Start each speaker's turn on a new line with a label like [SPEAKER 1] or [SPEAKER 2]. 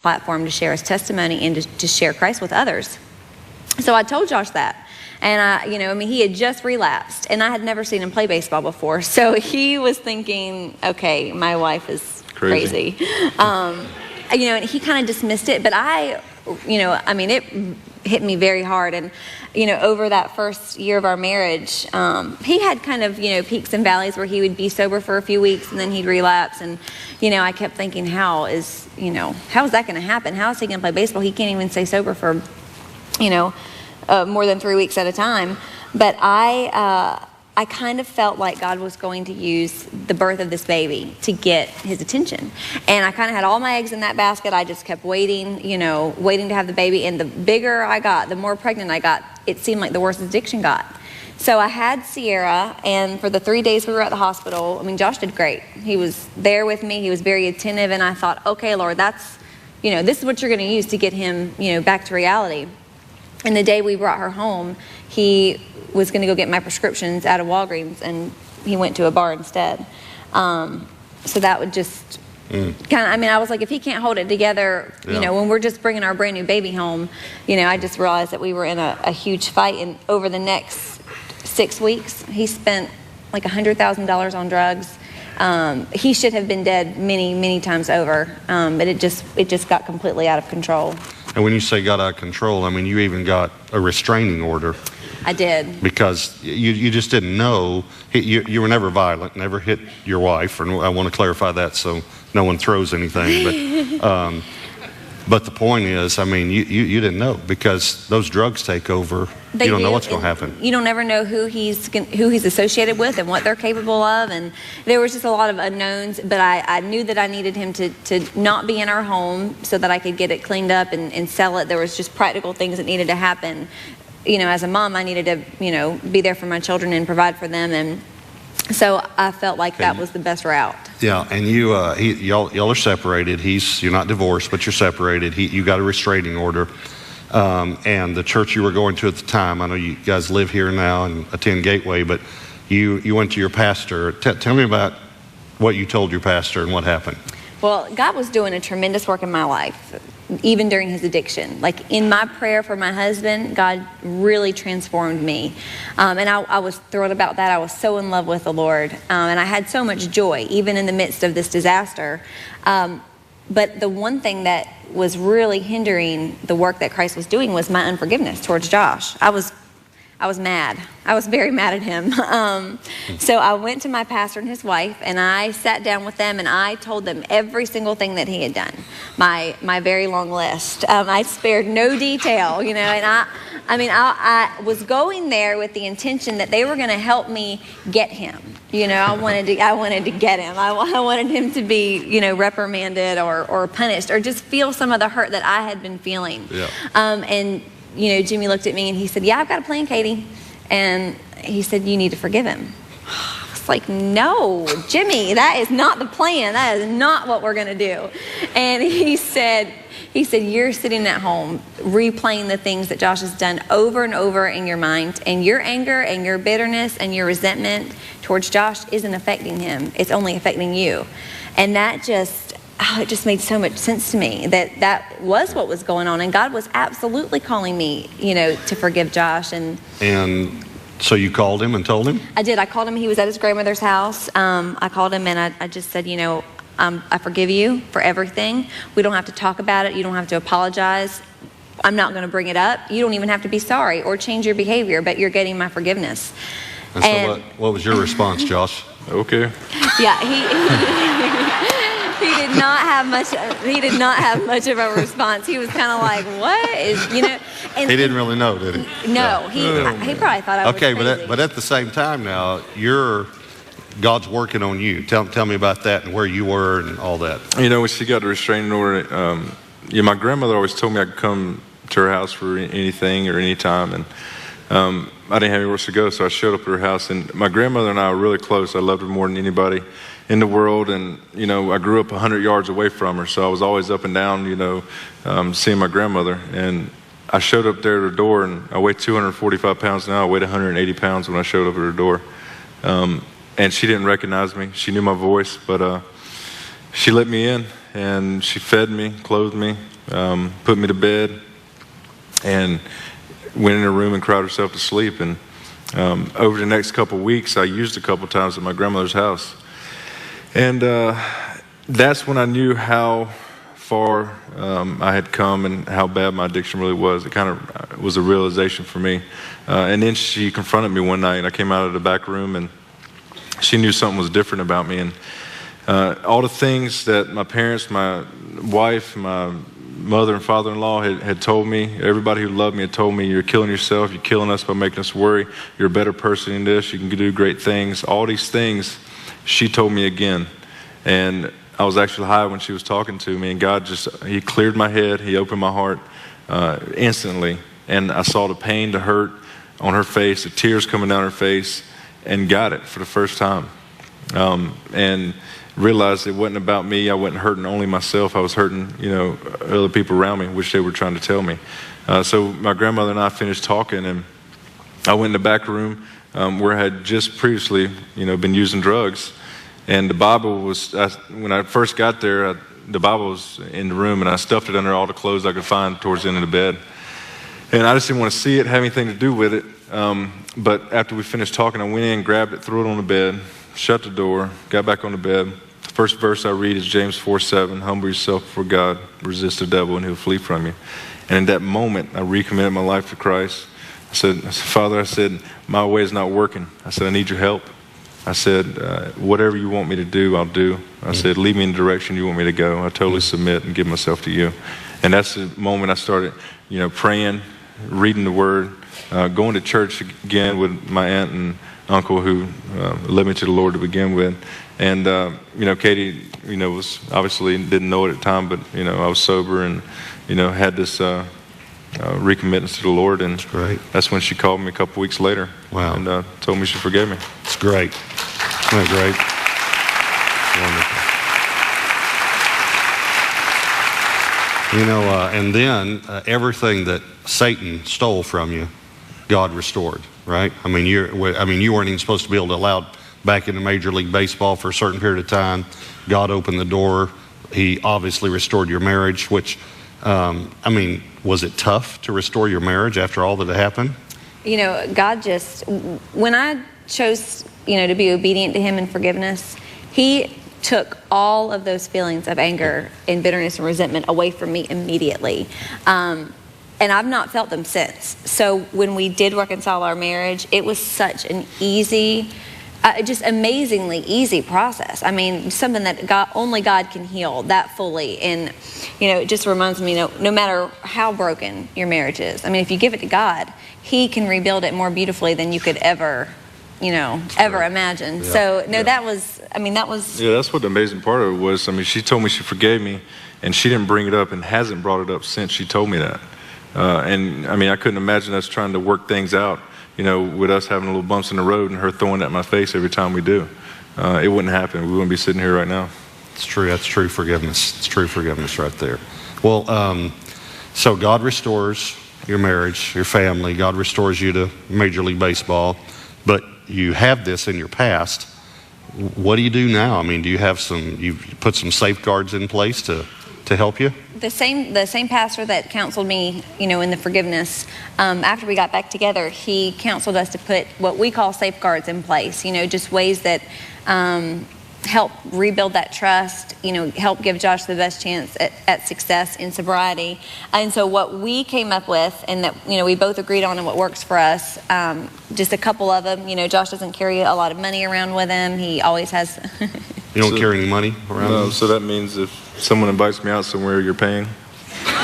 [SPEAKER 1] platform to share his testimony and to share Christ with others. So I told Josh that. And he had just relapsed, and I had never seen him play baseball before. So he was thinking, okay, my wife is crazy. And he kind of dismissed it, but it hit me very hard. And, over that first year of our marriage, he had kind of, peaks and valleys where he would be sober for a few weeks and then he'd relapse. And, I kept thinking, how is that going to happen? How is he going to play baseball? He can't even stay sober for, more than 3 weeks at a time. But I kind of felt like God was going to use the birth of this baby to get his attention. And I kind of had all my eggs in that basket. I just kept waiting to have the baby. And the bigger I got, the more pregnant I got, it seemed like the worse his addiction got. So I had Sierra, and for the 3 days we were at the hospital, Josh did great. He was there with me. He was very attentive. And I thought, okay, Lord, this is what you're going to use to get him, back to reality. And the day we brought her home, he was going to go get my prescriptions out of Walgreens, and he went to a bar instead. So that would just I was like, if he can't hold it together, when we're just bringing our brand new baby home, I just realized that we were in a huge fight. And over the next 6 weeks, he spent like $100,000 on drugs. He should have been dead many, many times over, but it just got completely out of control.
[SPEAKER 2] And when you say got out of control, you even got a restraining order.
[SPEAKER 1] I did.
[SPEAKER 2] Because you just didn't know. You were never violent, never hit your wife, and I want to clarify that so no one throws anything. But the point is, you didn't know, because those drugs take over. You don't know what's going to happen.
[SPEAKER 1] You don't ever know who he's associated with and what they're capable of. And there was just a lot of unknowns, but I knew that I needed him to not be in our home so that I could get it cleaned up and sell it. There was just practical things that needed to happen. As a mom, I needed to, be there for my children and provide for them. And so I felt like that was the best route.
[SPEAKER 2] Yeah, and y'all are separated. You're not divorced, but you're separated. You got a restraining order. And the church you were going to at the time, I know you guys live here now and attend Gateway, but you went to your pastor. Tell me about what you told your pastor and what happened.
[SPEAKER 1] Well, God was doing a tremendous work in my life, even during his addiction. Like in my prayer for my husband, God really transformed me. And I was thrilled about that. I was so in love with the Lord. And I had so much joy, even in the midst of this disaster. But the one thing that was really hindering the work that Christ was doing was my unforgiveness towards Josh. I was mad. I was very mad at him. So I went to my pastor and his wife, and I sat down with them, and I told them every single thing that he had done, my very long list. I spared no detail, and I was going there with the intention that they were going to help me get him. I wanted to get him. I wanted him to be, reprimanded or punished, or just feel some of the hurt that I had been feeling. Yeah. And Jimmy looked at me and he said, "Yeah, I've got a plan, Katie." And he said, "You need to forgive him." I was like, "No, Jimmy, that is not the plan. That is not what we're going to do." And he said, "You're sitting at home replaying the things that Josh has done over and over in your mind, and your anger and your bitterness and your resentment towards Josh isn't affecting him. It's only affecting you." And that it just made so much sense to me that was what was going on. And God was absolutely calling me, to forgive Josh. And
[SPEAKER 2] so you called him and told him?
[SPEAKER 1] I did. I called him. He was at his grandmother's house. I called him and I just said, I forgive you for everything. We don't have to talk about it. You don't have to apologize. I'm not going to bring it up. You don't even have to be sorry or change your behavior, but you're getting my forgiveness.
[SPEAKER 2] And so what was your response, Josh?
[SPEAKER 3] Okay.
[SPEAKER 1] Yeah, he did not have much of a response. He was kind of like, "What is?" And
[SPEAKER 2] he didn't really know, did he?
[SPEAKER 1] No, he probably thought I was crazy.
[SPEAKER 2] Okay, but at the same time now, God's working on you. Tell me about that and where you were and all that.
[SPEAKER 3] When she got the restraining order, my grandmother always told me I could come to her house for anything or any time, and I didn't have anywhere else to go, so I showed up at her house. And my grandmother and I were really close. I loved her more than anybody in the world, and I grew up 100 yards away from her, so I was always up and down, seeing my grandmother. And I showed up there at her door, and I weighed 245 pounds now. I weighed 180 pounds when I showed up at her door. And she didn't recognize me. She knew my voice, but she let me in, and she fed me, clothed me, put me to bed, and went in her room and cried herself to sleep. And over the next couple of weeks, I used a couple times at my grandmother's house. And that's when I knew how far I had come and how bad my addiction really was. It kind of was a realization for me. And then she confronted me one night, and I came out of the back room, and she knew something was different about me. And all the things that my parents, my wife, my mother and father-in-law had told me, everybody who loved me had told me, you're killing yourself, you're killing us by making us worry, you're a better person than this, you can do great things. All these things she told me again. And I was actually high when she was talking to me, and God He cleared my head, He opened my heart instantly. And I saw the pain, the hurt on her face, the tears coming down her face, and got it for the first time. And realized it wasn't about me. I wasn't hurting only myself. I was hurting, other people around me, which they were trying to tell me. So my grandmother and I finished talking, and I went in the back room where I had just previously, been using drugs. And the Bible was, when I first got there, the Bible was in the room, and I stuffed it under all the clothes I could find towards the end of the bed. And I just didn't want to see it, have anything to do with it. But after we finished talking, I went in, grabbed it, threw it on the bed, shut the door, got back on the bed. The first verse I read is James 4:7, humble yourself before God, resist the devil, and he'll flee from you. And in that moment, I recommitted my life to Christ. I said, Father, my way is not working. I said, I need your help. I said, whatever you want me to do, I'll do. I said, lead me in the direction you want me to go. I totally submit and give myself to you. And that's the moment I started, praying, reading the Word, going to church again with my aunt and uncle who led me to the Lord to begin with. And, Katie, was obviously didn't know it at the time, but, I was sober and, had this recommitment to the Lord. And that's when she called me a couple weeks later.
[SPEAKER 2] Wow.
[SPEAKER 3] And told me she forgave me.
[SPEAKER 2] It's great. Isn't that great? Wonderful. And then everything that Satan stole from you, God restored, right? I mean, you weren't even supposed to be able to allow back into Major League Baseball for a certain period of time. God opened the door. He obviously restored your marriage, which, was it tough to restore your marriage after all that had happened?
[SPEAKER 1] God when I chose, to be obedient to Him in forgiveness, He took all of those feelings of anger and bitterness and resentment away from me immediately. And I've not felt them since. So when we did reconcile our marriage, it was such an easy, just amazingly easy process. I mean, something that only God can heal that fully. And, it just reminds me, no matter how broken your marriage is, if you give it to God, He can rebuild it more beautifully than you could ever imagine. Yeah. So, that was. Yeah,
[SPEAKER 3] that's what the amazing part of it was. She told me she forgave me, and she didn't bring it up and hasn't brought it up since she told me that. I couldn't imagine us trying to work things out, with us having little bumps in the road and her throwing it at my face every time we do. It wouldn't happen. We wouldn't be sitting here right now.
[SPEAKER 2] It's true. That's true forgiveness. It's true forgiveness right there. Well, so God restores your marriage, your family. God restores you to Major League Baseball. But you have this in your past. What do you do now? Do you have you've put some safeguards in place to help you?
[SPEAKER 1] The same pastor that counseled me, in the forgiveness, after we got back together, he counseled us to put what we call safeguards in place, just ways that help rebuild that trust, help give Josh the best chance at success in sobriety. And so what we came up with, and that, we both agreed on and what works for us, just a couple of them. Josh doesn't carry a lot of money around with him. He always has...
[SPEAKER 2] You don't carry any money around?
[SPEAKER 3] No, so that means if someone invites me out somewhere, you're paying?